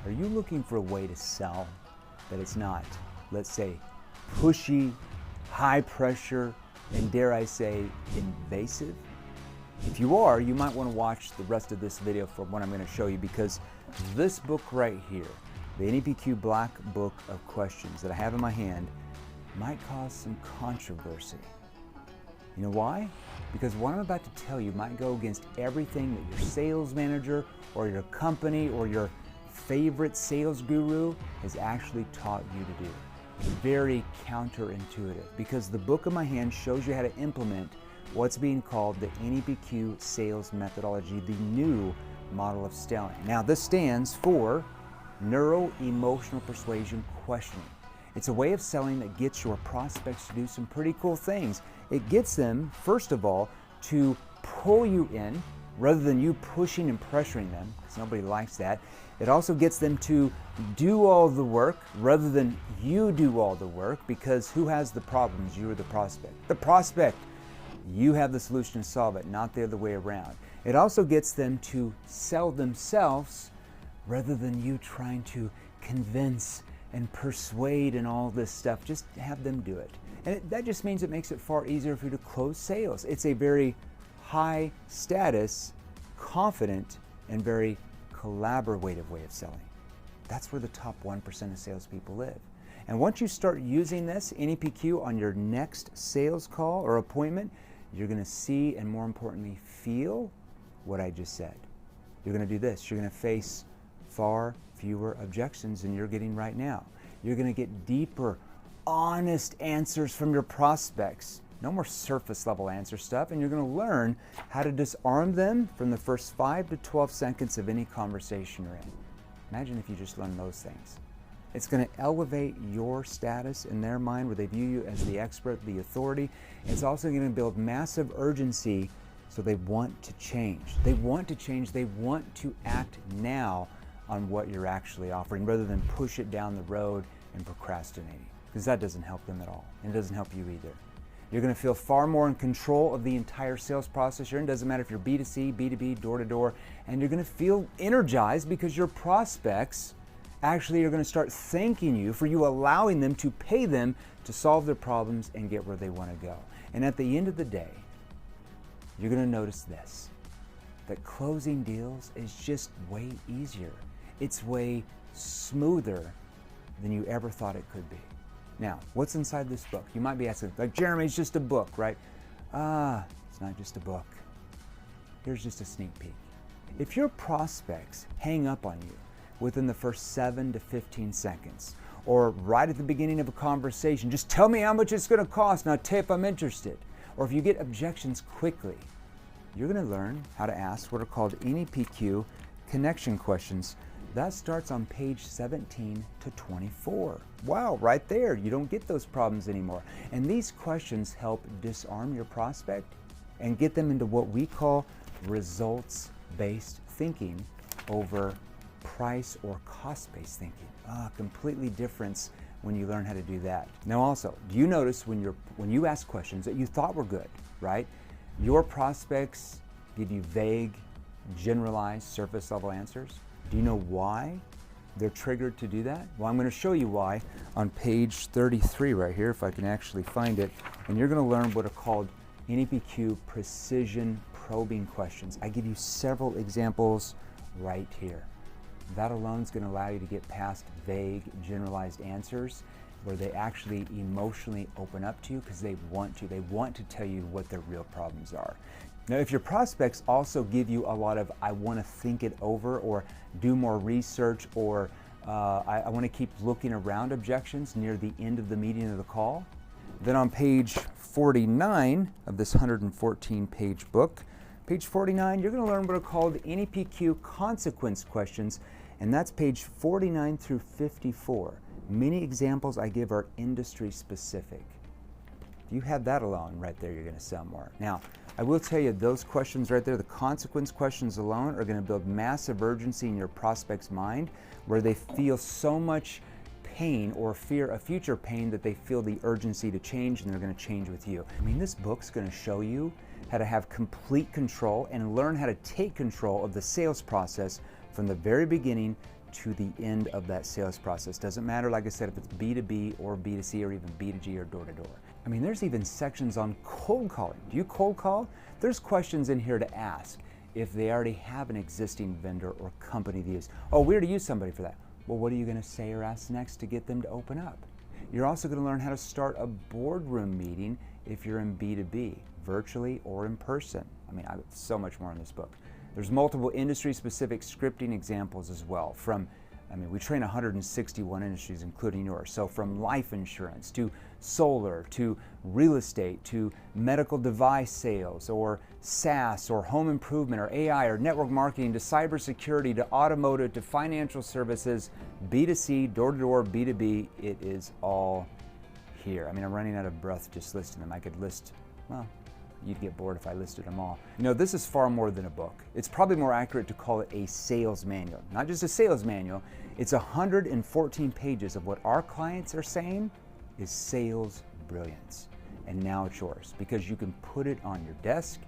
Are you looking for a way to sell that it's not, let's say, pushy, high pressure, and dare I say, invasive? If you are, you might want to watch the rest of this video for what I'm going to show you, because this book right here, the NEPQ Black Book of Questions that I have in my hand, might cause some controversy. You know why? Because what I'm about to tell you might go against everything that your sales manager or your company or your favorite sales guru has actually taught you to do. Very counterintuitive, because the book in my hand shows you how to implement what's being called the NEPQ sales methodology, the new model of selling. Now, this stands for Neuro-Emotional Persuasion Questioning. It's a way of selling that gets your prospects to do some pretty cool things. It gets them, first of all, to pull you in rather than you pushing and pressuring them, because nobody likes that. It also gets them to do all the work rather than you do all the work, because who has the problems? You or the prospect? The prospect. You have the solution to solve it, not the other way around. It also gets them to sell themselves rather than you trying to convince and persuade and all this stuff. Just have them do it. And that just means it makes it far easier for you to close sales. It's a very high status, confident, and very collaborative way of selling. That's where the top 1% of salespeople live. And once you start using this NEPQ on your next sales call or appointment, you're going to see, and more importantly, feel what I just said. You're going to do this. You're going to face far fewer objections than you're getting right now. You're going to get deeper, honest answers from your prospects. No more surface level answer stuff, and you're going to learn how to disarm them from the first 5 to 12 seconds of any conversation you're in. Imagine if you just learned those things. It's going to elevate your status in their mind, where they view you as the expert, the authority. It's also going to build massive urgency, so they want to change. They want to change. They want to act now on what you're actually offering, rather than push it down the road and procrastinating, because that doesn't help them at all, and it doesn't help you either. You're going to feel far more in control of the entire sales process. It doesn't matter if you're B2C, B2B, door-to-door, and you're going to feel energized because your prospects actually are going to start thanking you for you allowing them to pay them to solve their problems and get where they want to go. And at the end of the day, you're going to notice this, that closing deals is just way easier. It's way smoother than you ever thought it could be. Now, what's inside this book? You might be asking, like, Jeremy, it's just a book, right? It's not just a book. Here's just a sneak peek. If your prospects hang up on you within the first 7 to 15 seconds, or right at the beginning of a conversation, just tell me how much it's going to cost and I'll tell you if I'm interested. Or if you get objections quickly, you're going to learn how to ask what are called NEPQ connection questions. That starts on page 17 to 24. Wow, right there. You don't get those problems anymore. And these questions help disarm your prospect and get them into what we call results-based thinking over price or cost-based thinking. Completely different when you learn how to do that. Now also, do you notice when you ask questions that you thought were good, right? Your prospects give you vague, generalized, surface level answers? Do you know why they're triggered to do that? Well, I'm going to show you why on page 33 right here, if I can actually find it. And you're going to learn what are called NEPQ precision probing questions. I give you several examples right here. That alone is going to allow you to get past vague, generalized answers, where they actually emotionally open up to you because they want to. They want to tell you what their real problems are. Now, if your prospects also give you a lot of, I want to think it over, or do more research, or I want to keep looking around objections near the end of the meeting or the call, then on page 49 of this 114-page book, page 49, you're going to learn what are called NEPQ consequence questions, and that's page 49 through 54. Many examples I give are industry specific. If you have that alone right there, you're going to sell more. Now, I will tell you, those questions right there, the consequence questions alone, are going to build massive urgency in your prospect's mind, where they feel so much pain or fear of future pain that they feel the urgency to change, and they're going to change with you. I mean, this book's going to show you how to have complete control and learn how to take control of the sales process from the very beginning to the end of that sales process. Doesn't matter, like I said, if it's B2B or B2C or even B2G or door-to-door. I mean, there's even sections on cold calling. Do you cold call? There's questions in here to ask if they already have an existing vendor or company to use. Oh, we already use somebody for that. Well, what are you going to say or ask next to get them to open up? You're also going to learn how to start a boardroom meeting if you're in B2B, virtually or in person. I mean, I have so much more in this book. There's multiple industry-specific scripting examples as well. We train 161 industries, including yours. So from life insurance to solar to real estate to medical device sales or SaaS or home improvement or AI or network marketing to cybersecurity to automotive to financial services, B2C, door-to-door, B2B, it is all here. I mean, I'm running out of breath just listing them. I could list, well, you'd get bored if I listed them all. You know, this is far more than a book. It's probably more accurate to call it a sales manual. Not just a sales manual, it's 114 pages of what our clients are saying is sales brilliance. And now it's yours because you can put it on your desk,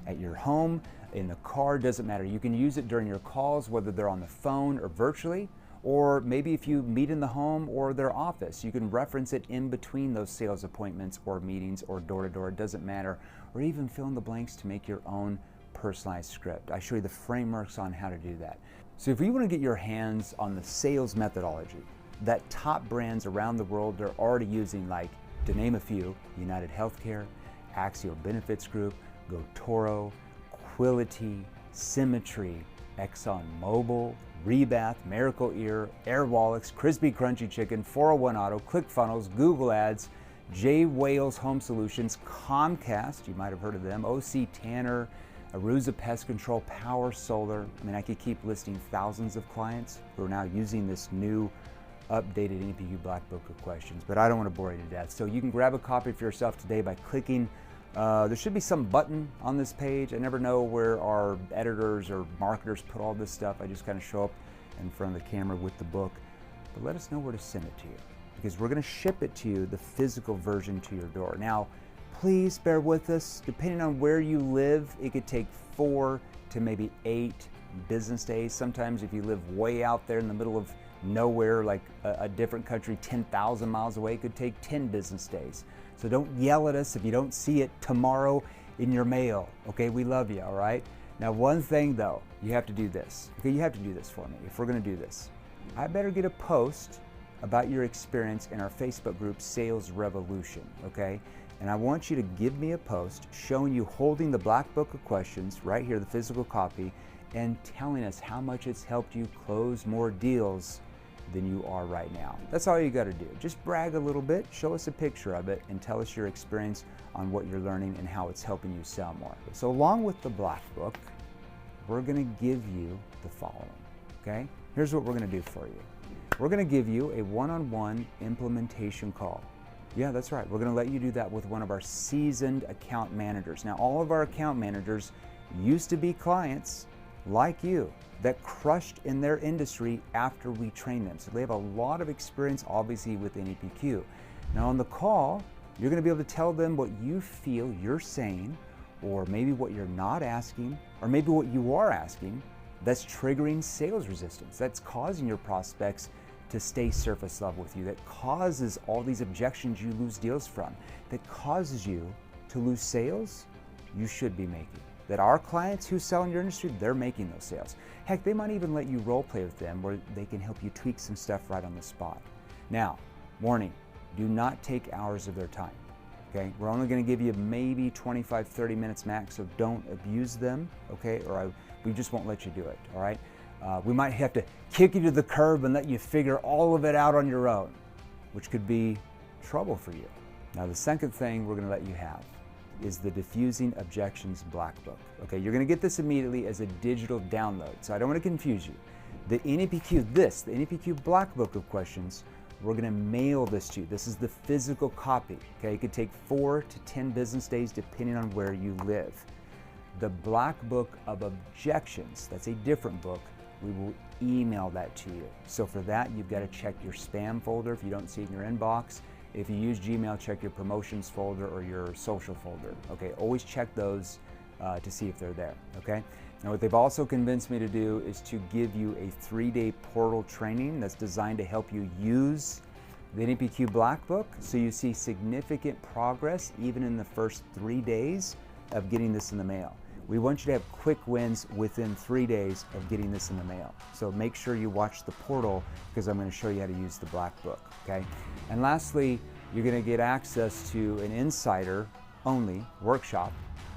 at your home, in the car, doesn't matter. You can use it during your calls, whether they're on the phone or virtually, or maybe if you meet in the home or their office, you can reference it in between those sales appointments or meetings or door-to-door, it doesn't matter, or even fill in the blanks to make your own personalized script. I show you the frameworks on how to do that. So if you want to get your hands on the sales methodology that top brands around the world are already using, like, to name a few, United Healthcare, Axial Benefits Group, GoToro, Quility, Symmetry, ExxonMobil, Rebath, Miracle Ear, Airwallex, Crispy Crunchy Chicken, 401 Auto, ClickFunnels, Google Ads, J. Wales Home Solutions, Comcast, you might have heard of them, OC Tanner, Aruza Pest Control, Power Solar. I mean, I could keep listing thousands of clients who are now using this new updated NEPQ Black Book of Questions, but I don't want to bore you to death. So you can grab a copy for yourself today by clicking. There should be some button on this page. I never know where our editors or marketers put all this stuff. I just kind of show up in front of the camera with the book. But let us know where to send it to you because we're going to ship it to you, the physical version, to your door. Now, please bear with us. Depending on where you live, it could take 4 to maybe 8 business days. Sometimes if you live way out there in the middle of nowhere, like a different country 10,000 miles away, it could take 10 business days. So don't yell at us if you don't see it tomorrow in your mail. Okay, we love you, all right? Now, one thing though, you have to do this. Okay, you have to do this for me if we're gonna do this. I better get a post about your experience in our Facebook group, Sales Revolution, okay? And I want you to give me a post showing you holding the Black Book of Questions, right here, the physical copy, and telling us how much it's helped you close more deals than you are right now. That's all you got to do. Just brag a little bit, show us a picture of it, and tell us your experience on what you're learning and how it's helping you sell more. So along with the Black Book, we're going to give you the following, okay? Here's what we're going to do for you. We're going to give you a one-on-one implementation call. Yeah, that's right. We're going to let you do that with one of our seasoned account managers. Now, all of our account managers used to be clients like you that crushed in their industry after we trained them. So they have a lot of experience, obviously, with NEPQ. Now on the call, you're going to be able to tell them what you feel you're saying, or maybe what you're not asking, or maybe what you are asking that's triggering sales resistance, that's causing your prospects to stay surface level with you, that causes all these objections you lose deals from, that causes you to lose sales you should be making. That our clients who sell in your industry, they're making those sales. Heck, they might even let you role play with them where they can help you tweak some stuff right on the spot. Now, warning, do not take hours of their time, okay? We're only gonna give you maybe 25, 30 minutes max, so don't abuse them, okay? Or we just won't let you do it, all right? We might have to kick you to the curb and let you figure all of it out on your own, which could be trouble for you. Now, the second thing we're gonna let you have is the Diffusing Objections Black Book. Okay, you're gonna get this immediately as a digital download, so I don't wanna confuse you. The NEPQ Black Book of Questions, we're gonna mail this to you. This is the physical copy, okay? It could take 4 to 10 business days depending on where you live. The Black Book of Objections, that's a different book, we will email that to you. So for that, you've gotta check your spam folder if you don't see it in your inbox. If you use Gmail, check your promotions folder or your social folder, okay? Always check those to see if they're there, okay? Now, what they've also convinced me to do is to give you a 3-day portal training that's designed to help you use the NEPQ Black Book so you see significant progress even in the first 3 days of getting this in the mail. We want you to have quick wins within 3 days of getting this in the mail. So make sure you watch the portal because I'm going to show you how to use the Black Book, okay? And lastly, you're going to get access to an insider only workshop,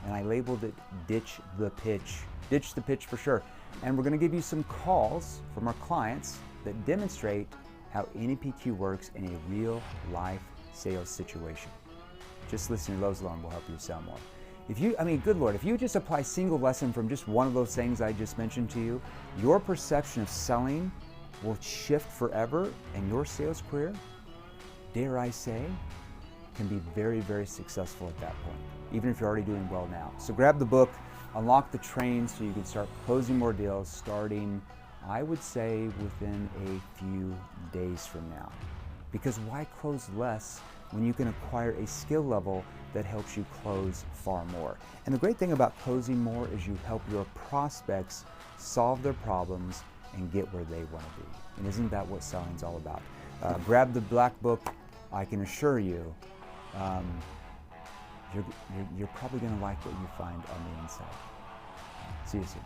and I labeled it Ditch the Pitch. Ditch the pitch for sure. And we're going to give you some calls from our clients that demonstrate how NEPQ works in a real life sales situation. Just listening to those alone will help you sell more. If you, good Lord, if you just apply a single lesson from just one of those things I just mentioned to you, your perception of selling will shift forever, and your sales career, dare I say, can be very, very successful at that point, even if you're already doing well now. So grab the book, unlock the train so you can start closing more deals starting, I would say, within a few days from now. Because why close less when you can acquire a skill level that helps you close far more? And the great thing about closing more is you help your prospects solve their problems and get where they want to be. And isn't that what selling's all about? Grab the Black Book. I can assure you, you're probably going to like what you find on the inside. See you soon.